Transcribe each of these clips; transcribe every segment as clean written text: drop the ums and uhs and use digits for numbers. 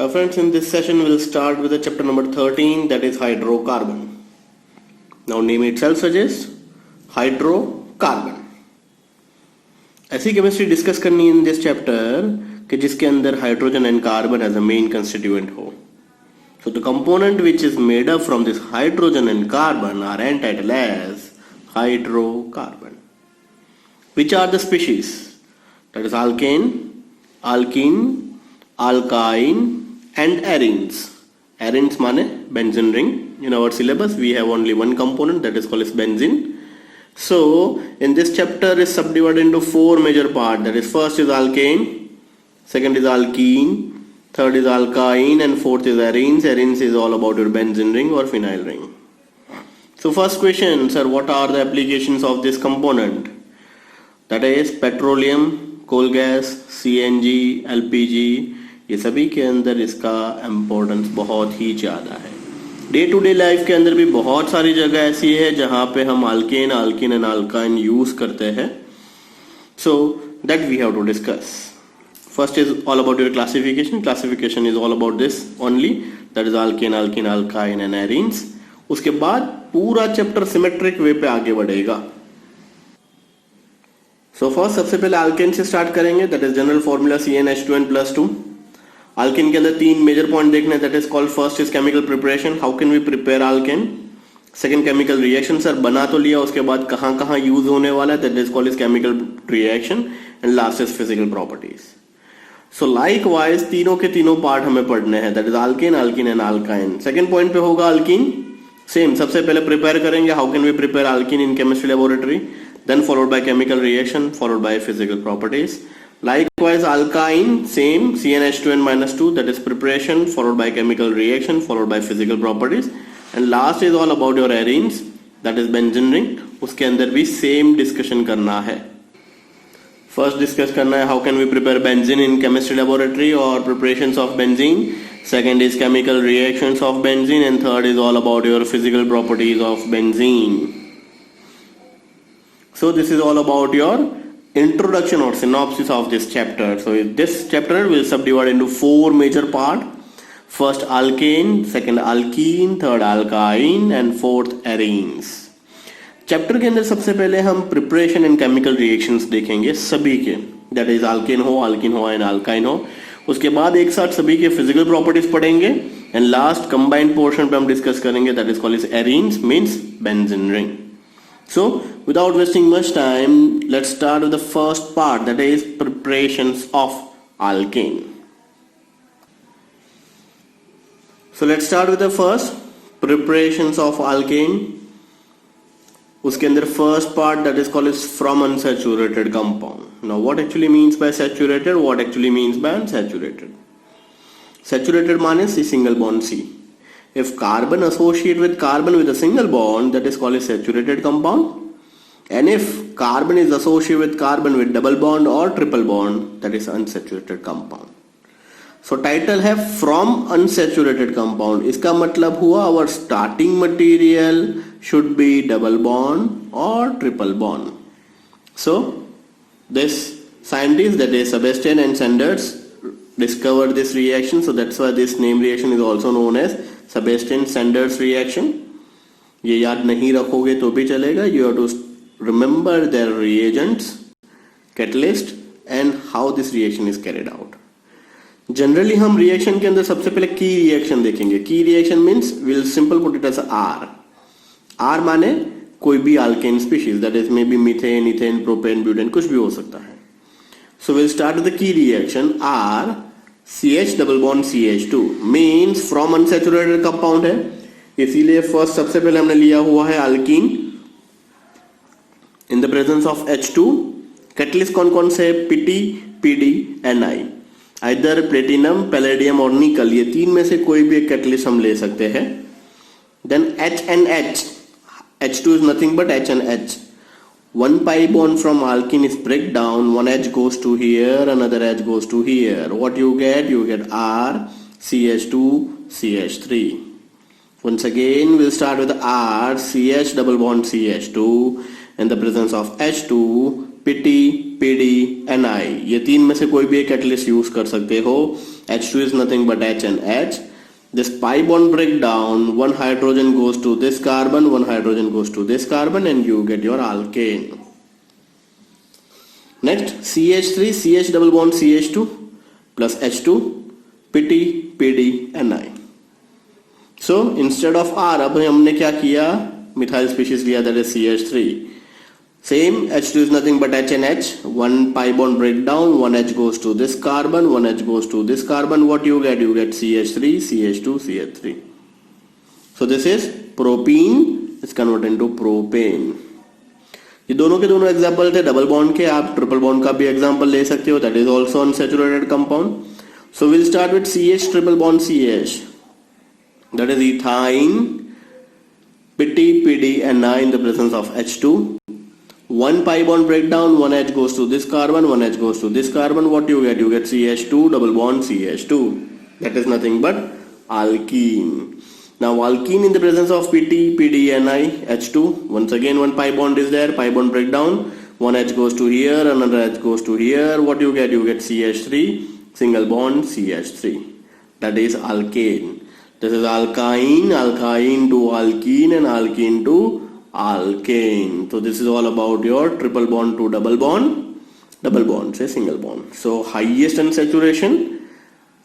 Friends, in this session we'll start with the chapter number 13, that is hydrocarbon. Now name itself suggests hydrocarbon. ऐसी chemistry discuss करनी in this chapter कि जिसके अंदर hydrogen and carbon as a main constituent हो. So the component which is made up from this hydrogen and carbon are entitled as hydrocarbon. Which are the species? That is alkane, alkene, alkyne and arenes. Arenes माने benzene ring. In our syllabus we have only one component, that is called as benzene. So in this chapter is subdivided into four major parts. That is first is alkane, second is alkene, third is alkyne and fourth is arenes. Arenes is all about your benzene ring or phenyl ring. So first question, sir, what are the applications of this component? That is petroleum, coal gas, CNG, LPG, ये सभी के अंदर इसका importance बहुत ही ज़्यादा है. Day to day life के अंदर भी बहुत सारी जगह ऐसी है जहाँ पे हम alkane, alkene and alkyne use करते हैं. So that we have to discuss. First is all about your classification. Classification is all about this only. That is alkane, alkene, alkyne and arenes. उसके बाद पूरा चैप्टर सिमेट्रिक वे पे आगे बढ़ेगा. So first सबसे पहले alkane से स्टार्ट करेंगे. That is general formula CnH2n+2. Alkane के अंदर तीन मेजर पॉइंट देखने. That is called first is chemical preparation. How can we prepare alkane? Second chemical reaction. Sir बना तो लिया, उसके बाद कहाँ कहाँ यूज होने वाला है. That is called is chemical reaction. And last is physical properties. So likewise तीनों के तीनों पार्ट हमें पढ़ने हैं. That is alkane, alkene and alkyne. Second point पे होगा alkene. सेम सबसे पहले प्रिपेयर करेंगे. How can we prepare alkene in chemistry laboratory? Then followed by chemical reaction, followed by physical properties. Likewise alkyne, same CnH2n-2, that is preparation, followed by chemical reaction, followed by physical properties. And last is all about your arenes, that is benzene ring. उसके अंदर भी same discussion करना है. First discuss करना है how can we prepare benzene in chemistry laboratory or preparations of benzene. Second is chemical reactions of benzene and third is all about your physical properties of benzene. So this is all about your introduction or synopsis of this chapter. So this chapter will subdivide into four major parts. First alkane, second alkene, third alkyne and fourth arenes. Chapter के अंदर सबसे पहले हम preparation and chemical reactions देखेंगे सभी के. That is alkane हो, alkene हो एंड alkyne हो. उसके बाद एक साथ सभी के फिजिकल प्रॉपर्टीज पढ़ेंगे एंड लास्ट कंबाइंड पोर्शन पे हम डिस्कस करेंगे. That is called is arenes, means benzene ring. So without wasting much time, let's start with the first part, that is preparations of alkane. So let's start with the first preparations of alkane. उसके अंदर first part that is called is from unsaturated compound. Now what actually means by saturated? What actually means by unsaturated? Saturated माने C single bond C. If carbon associate with carbon with a single bond, that is called a saturated compound. And if carbon is associated with carbon with double bond or triple bond, that is unsaturated compound. So title है from unsaturated compound. इसका मतलब हुआ our starting material should be double bond or triple bond. So this scientist, that is Sebastian and Sanders, discovered this reaction. So that's why this name reaction is also known as Sebastian-Sanders reaction. ये याद नहीं रखोगे तो भी चलेगा. You have to remember their reagents, catalyst and how this reaction is carried out. Generally हम reaction के अंदर सबसे पहले key reaction देखेंगे. Key reaction means we'll simple put it as R. R माने कोई भी alkane species, that is maybe methane, ethane, propane, butane, कुछ भी हो सकता है. So we'll start with the key reaction. R CH double bond CH2 means from unsaturated compound है, इसीलिए फर्स्ट सबसे पहले हमने लिया हुआ है alkene in the presence of H2. Catalyst कौन कौन से? PT, PD, Ni. Either platinum, palladium और निकल, ये तीन में से कोई भी एक कैटलिस्ट हम ले सकते हैं. Then HNH. H2 is nothing but HNH. One pi bond from alkene is break down. One H goes to here, another H goes to here. What you get? You get R, CH2, CH3. Once again, we'll start with R, CH double bond CH2 in the presence of H2, PT, PD, Ni, ये तीन में से कोई भी एक catalyst use कर सकते हो. H2 is nothing but H and H. This pi bond break down, one hydrogen goes to this carbon, one hydrogen goes to this carbon, and you get your alkane. Next, CH3, CH double bond CH2 plus H2, PT, PD, Ni. So instead of R, अब हमने क्या किया, methyl species लिया, that is CH3. Same, H2 is nothing but H and H. One pi bond break down, one H goes to this carbon, one H goes to this carbon. What you get? You get CH3, CH2, CH3. So this is propene is converted into propane. ये दोनों के दोनों example थे double bond के. आप triple bond का भी example ले सकते हो. That is also unsaturated compound. So will start with CH triple bond CH. That is ethyne, PT, PD, and Ni in the presence of H2. One pi bond breakdown, one H goes to this carbon, one H goes to this carbon. What you get? You get CH2 double bond CH2. That is nothing but alkene. Now alkene in the presence of PT, PD, Ni, H2. Once again one pi bond is there, pi bond breakdown. One H goes to here, another H goes to here. What you get? You get CH3, single bond CH3. That is alkane. This is alkyne, alkyne to alkene, and alkene to alkane. So this is all about your triple bond to double bond say single bond. So highest unsaturation,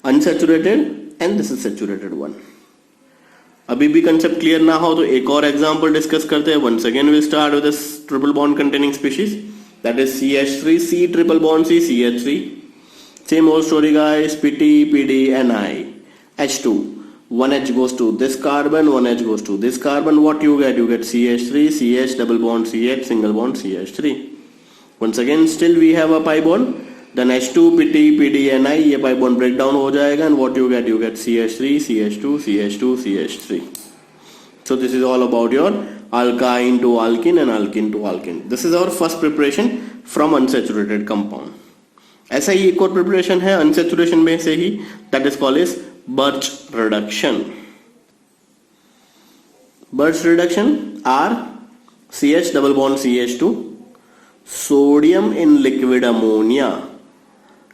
unsaturated, and this is saturated one. अभी भी concept clear ना हो तो एक और example discuss करते हैं. Once again will start with this triple bond containing species, that is CH3, C triple bond C, CH3. Same old story guys, PT, PD, Ni, H2. One H goes to this carbon, one H goes to this carbon. What you get? You get CH3, CH double bond CH, single bond CH3. Once again still we have a pi bond. Then H2, PT, PD, Ni, ये pi bond break down हो जाएगा, and what you get? You get CH3, CH2, CH2, CH3. So this is all about your alkyne to alkene and alkene to alkene. This is our first preparation from unsaturated compound. ऐसा ही एक और preparation है unsaturation में से ही, that is called is Birch reduction. Birch reduction are CH double bond CH2, sodium in liquid ammonia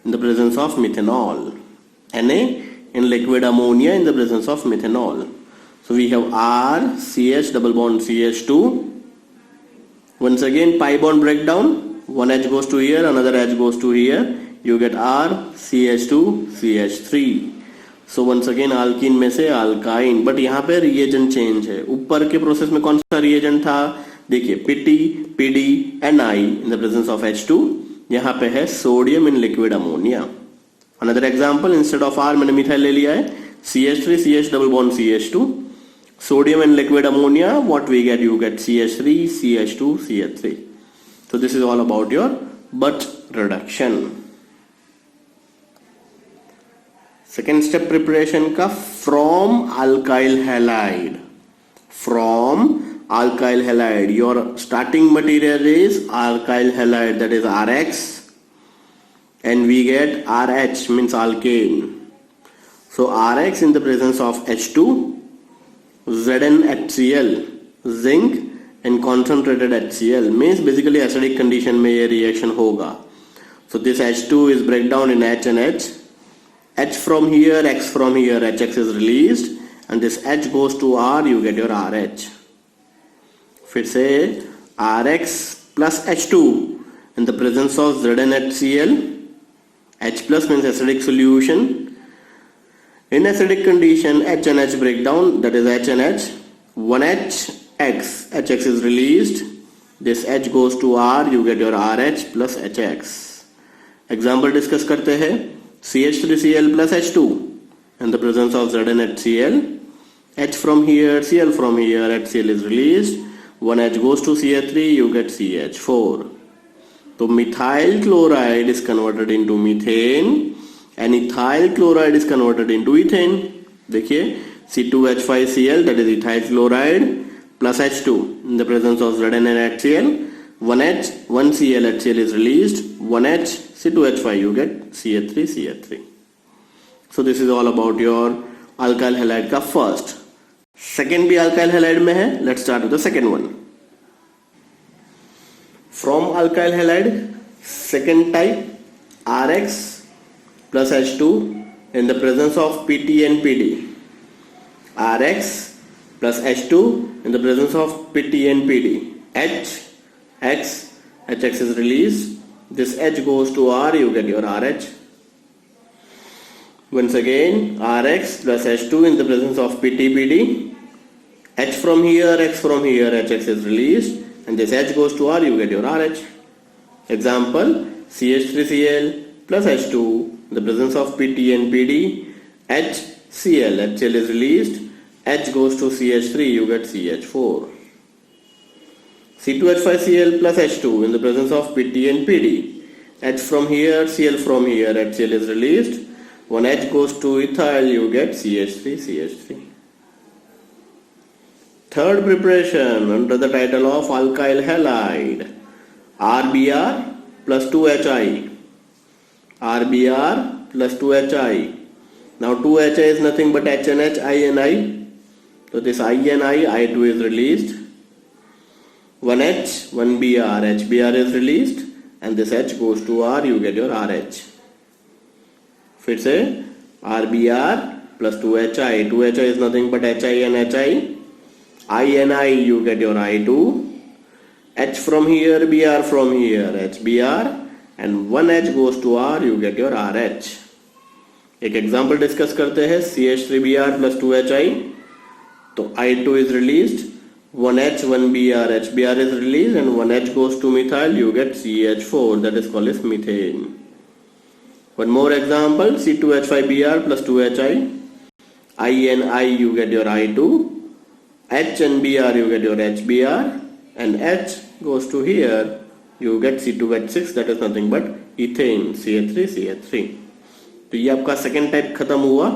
in the presence of methanol, Na in liquid ammonia in the presence of methanol. So we have R, CH double bond CH2. Once again pi bond breakdown, one H goes to here, another H goes to here. You get R, CH2, CH3. So once again alkene में से आल्काइन, but यहाँ पे reagent change है. ऊपर के process में कौन सा रिएजेंट था? देखिए PT, PD, Ni in the presence of H2. यहाँ पे है sodium in liquid ammonia. Another example, instead of R मैंने मिथाइल ले लिया है, CH3, CH double bond CH2, sodium in liquid ammonia. What we get? You get CH3, CH2, CH3. So this is all about your Birch reduction. Second step preparation का, from alkyl halide. From alkyl halide your starting material is alkyl halide, that is RX, and we get RH means alkane. So RX in the presence of H2, ZnHCl, zinc and concentrated HCl means basically acidic condition में ये reaction होगा. So this H2 is break down in H and H. H from here, X from here, HX is released, and this H goes to R, you get your RH. फिर से RX plus H2 in the presence of ZnHCl, H plus means acidic solution. In acidic condition, H and H break down, that is H and H. One H, X, HX is released. This H goes to R, you get your RH plus HX. Example discuss करते हैं. CH3Cl plus H2 in the presence of ZnHCl. H from here, Cl from here, HCl is released. One H goes to CH3, you get CH4. So methyl chloride is converted into methane, and ethyl chloride is converted into ethane. देखिए C2H5Cl, that is ethyl chloride, plus H2 in the presence of ZnHCl. One H, one Cl, HCl is released. One H, C2H5, you get CH3, CH3. So this is all about your alkyl halide का first. Second भी alkyl halide में है. Let's start with the second one. From alkyl halide Second type, Rx plus H2 in the presence of PT and PD. Rx plus H2 in the presence of PT and PD. HX is released. This H goes to R, you get your RH. Once again, Rx plus H2 in the presence of PT, PD. H from here, X from here, HX is released. And this H goes to R, you get your RH. Example, CH3Cl plus H2 in the presence of PT and PD. HCl is released. H goes to CH3, you get CH4. C2H5Cl plus H2 in the presence of PT and PD. H from here, Cl from here, HCl is released. When H goes to ethyl, you get CH3. Third preparation under the title of alkyl halide. RBr plus 2HI. RBr plus 2HI. Now 2HI is nothing but H and H, I and I. So this I and I2 is released. 1H, 1Br, HBr is released. And this H goes to R, you get your RH. फिर से RBr plus 2HI. 2HI is nothing but HI and HI. I and I, you get your I2. H from here, Br from here, HBr. And 1H goes to R, you get your RH. एक example discuss करते हैं. CH3Br plus 2HI. तो I2 is released. 1H, 1Br, HBr is released. And 1H goes to methyl, you get CH4. That is called as methane. One more example. C2H5Br plus 2HI. I and I, you get your I2. H and Br, you get your HBr. And H goes to here, you get C2H6. That is nothing but ethane, CH3. तो ये आपका second type खत्म हुआ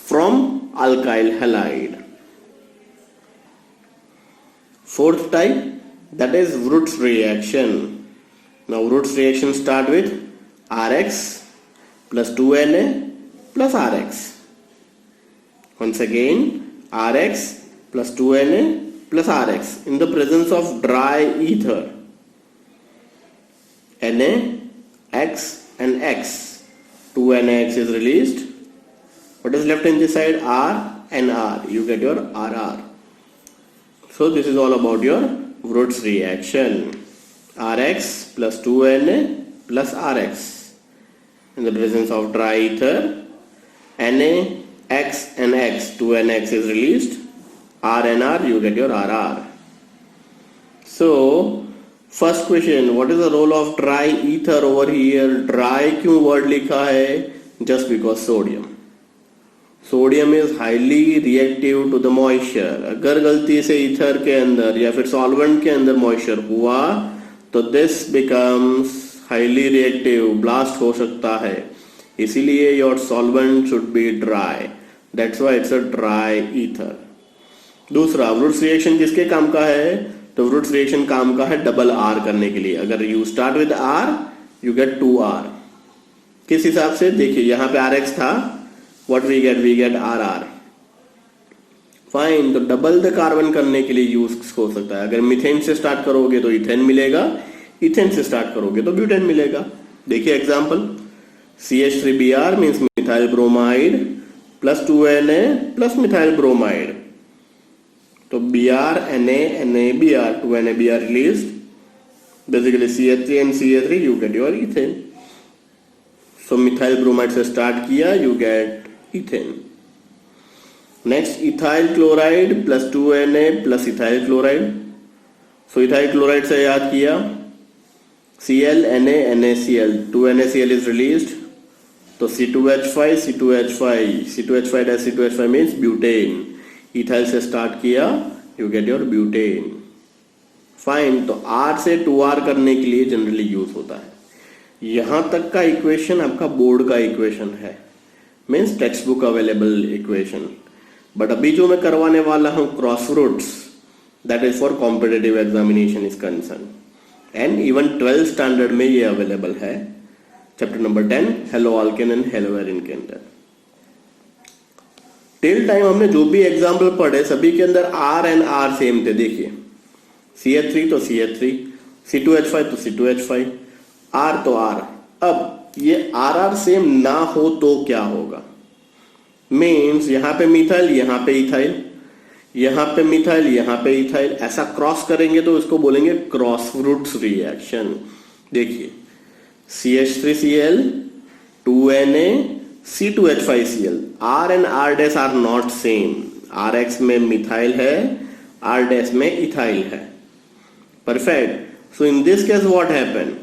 from alkyl halide. Fourth type, that is Wurtz reaction. Now Wurtz reaction start with Rx plus 2Na plus Rx. Once again, Rx plus 2Na plus Rx in the presence of dry ether. Na, X and X. 2NaX is released. What is left in this side? R and R. You get your RR. So this is all about your Wurtz reaction. Rx plus 2Na plus Rx in the presence of dry ether. Na, X and X. 2NX is released. R and R, you get your RR. So first question, what is the role of dry ether over here? Dry क्यों word लिखा है? Just because sodium. Sodium is highly reactive to the moisture. अगर गलती से ether के अंदर या फिर सॉल्वेंट के अंदर मॉइस्चर हुआ तो this becomes highly reactive, blast हो सकता है. इसीलिए your solvent should be dry. That's why it's a dry ether. दूसरा, वुर्ट्ज रिएक्शन किसके काम का है? तो वुर्ट्ज रिएक्शन काम का है डबल आर करने के लिए. अगर you start with R you get 2R. किस हिसाब से? देखिए यहां पे RX था. What we get? We get RR. Fine. तो डबल द कार्बन करने के लिए यूज हो सकता है. अगर मिथेन से स्टार्ट करोगे तो इथेन मिलेगा, इथेन से स्टार्ट करोगे तो ब्यूटेन मिलेगा. देखिए example, CH3Br means methyl bromide plus 2Na plus methyl bromide. तो Br, Na, NaBr, 2NaBr released. Basically CH3 and CH3, you get your ethane. So methyl bromide से स्टार्ट किया, you get ethane. Next, ethyl chloride plus 2Na plus ethyl chloride. So ethyl chloride से याद किया, Cl, Na, NaCl, 2NaCl is released. तो C2H5, C2H5 means butane. ethyl से start किया, you get your butane. Fine. तो R से 2R करने के लिए जनरली यूज होता है. यहां तक का इक्वेशन आपका बोर्ड का इक्वेशन है, means textbook available equation. But अभी जो मैं करवाने वाला हूं cross Wurtz, that is for competitive examination is concern. And even 12th standard में ये अवेलेबल है. Chapter number 10 haloalkane and haloarene के अंदर. टिल टाइम हमने जो भी एग्जाम्पल पढ़े सभी के अंदर R एंड R सेम थे. देखिए CH3 तो CH3, C2H5 तो C2H5. आर तो आर। अब ये आर आर सेम ना हो तो क्या होगा? मीन्स यहां पे मिथाइल, यहां पे इथाइल, यहां पे मिथाइल, यहां पे इथाइल, ऐसा क्रॉस करेंगे तो इसको बोलेंगे क्रॉस फ्रूट्स रिएक्शन। देखिए CH3Cl 2Na C2H5Cl, R and R dash are not same। RX में मिथाइल है, R dash में इथाइल है। Perfect। So in this case what happened?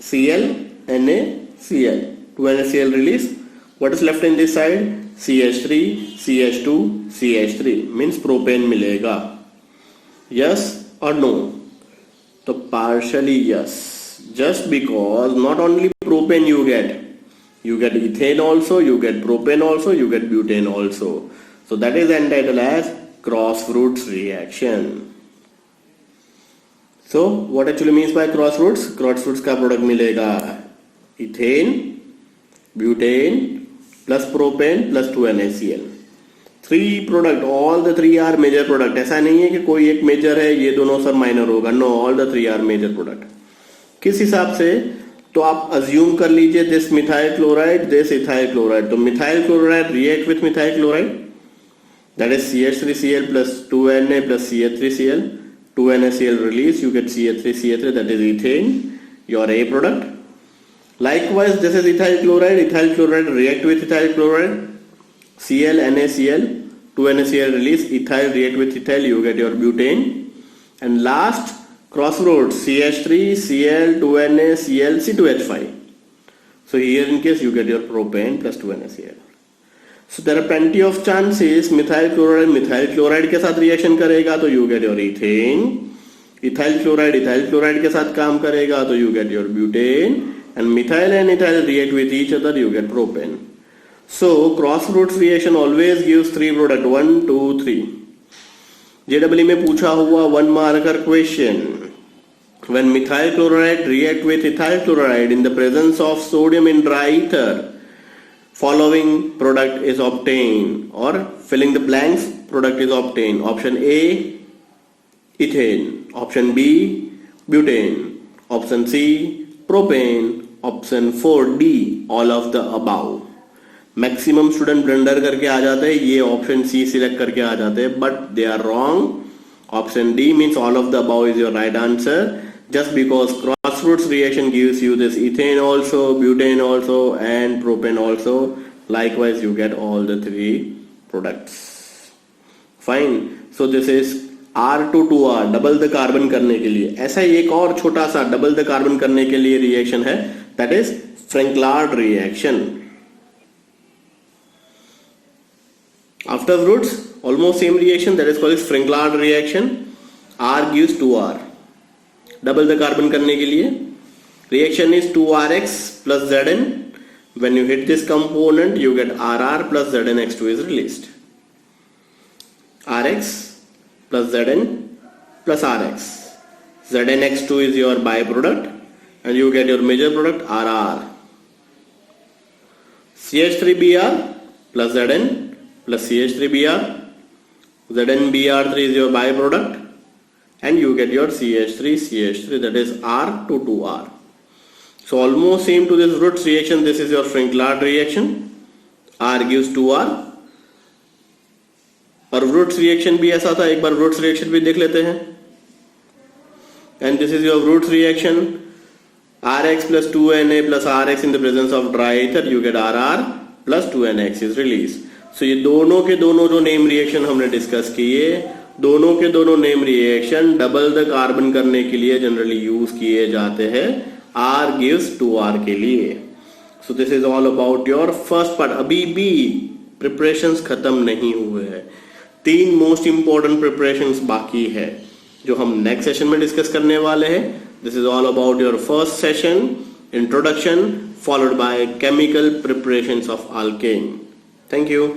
Cl Na Cl, 2NaCl release. What is left in this side? CH3 CH2 CH3 means propane मिलेगा। Yes or no? तो partially yes, just because not only propane you get ethane also, you get propane also, you get butane also. So that is entitled as cross fruits reaction. So what actually means by cross fruits? Cross fruits का product मिलेगा ethane, butane plus propane plus 2NaCl। 3 product, all the 3 are major product. ऐसा नहीं है कि कोई एक major है ये दोनों सब माइनर होगा, no, all the 3 are major product. किस हिसाब से? तो आप अज्यूम कर लीजिए this methyl chloride, this ethyl chloride. तो methyl chloride react with methyl chloride, that is CH3Cl plus 2Na plus CH3Cl, 2NaCl release, you get CH3CH3, that is ethane, your A product. Likewise this is ethyl chloride react with ethyl chloride, Cl NaCl, 2NaCl release, ethyl react with ethyl, you get your butane. And last crossroads CH3 Cl 2Na Cl C2H5. So here in case you get your propane plus 2NaCl. So there are plenty of chances methyl chloride के साथ reaction करेगा तो you get your ethane, ethyl chloride के साथ काम करेगा तो you get your butane, and methyl and ethyl react with each other, you get propane. So cross fruits reaction always gives 3 product, 1 2 3. JEE में पूछा हुआ 1 marker question, when methyl chloride react with ethyl chloride in the presence of sodium in dry ether, following product is obtained, or filling the blanks product is obtained. Option A ethane, option B butane, option C propane, option 4 D all of the above. Maximum student blunder करके आ जाते हैं, ये option C select करके आ जाते हैं, but they are wrong. Option D means all of the above is your right answer, just because cross fruits reaction gives you this ethane also, butane also and propane also. Likewise you get all the 3 products. Fine. So this is R to 2R, double the carbon करने के लिए। ऐसा ही एक और छोटा सा double the carbon करने के लिए रिएक्शन है, that is Franklard reaction. After fruits almost same reaction, that is called Franklard reaction. R gives 2R, double the carbon करने के लिए। Reaction is 2RX plus Zn. When you hit this component you get RR plus ZnX2 is released. RX plus Zn plus RX, ZnX2 is your byproduct and you get your major product RR. CH3Br plus Zn plus CH3Br, ZnBr3 is your byproduct and you get your CH3, that is R to 2R. So almost same to this Wurtz reaction, this is your Franklard reaction, R gives 2R. और Wurtz reaction भी ऐसा था, एक बार Wurtz reaction भी देख लेते हैं। And this is your Wurtz reaction, Rx plus 2Na plus Rx in the presence of dry ether, you get RR plus 2NX is released. So ये दोनों के दोनों जो नेम रिएक्शन हमने डिस्कस किए, दोनों के दोनों name reaction double the carbon करने के लिए जनरली यूज किए जाते हैं, R gives 2R के लिए। So this is all about your first part. अभी भी प्रिपरेशंस खत्म नहीं हुए हैं, 3 मोस्ट इंपॉर्टेंट प्रिपरेशंस बाकी है जो हम नेक्स्ट सेशन में डिस्कस करने वाले हैं। This is all about your first session, introduction, followed by chemical preparations of alkane. Thank you.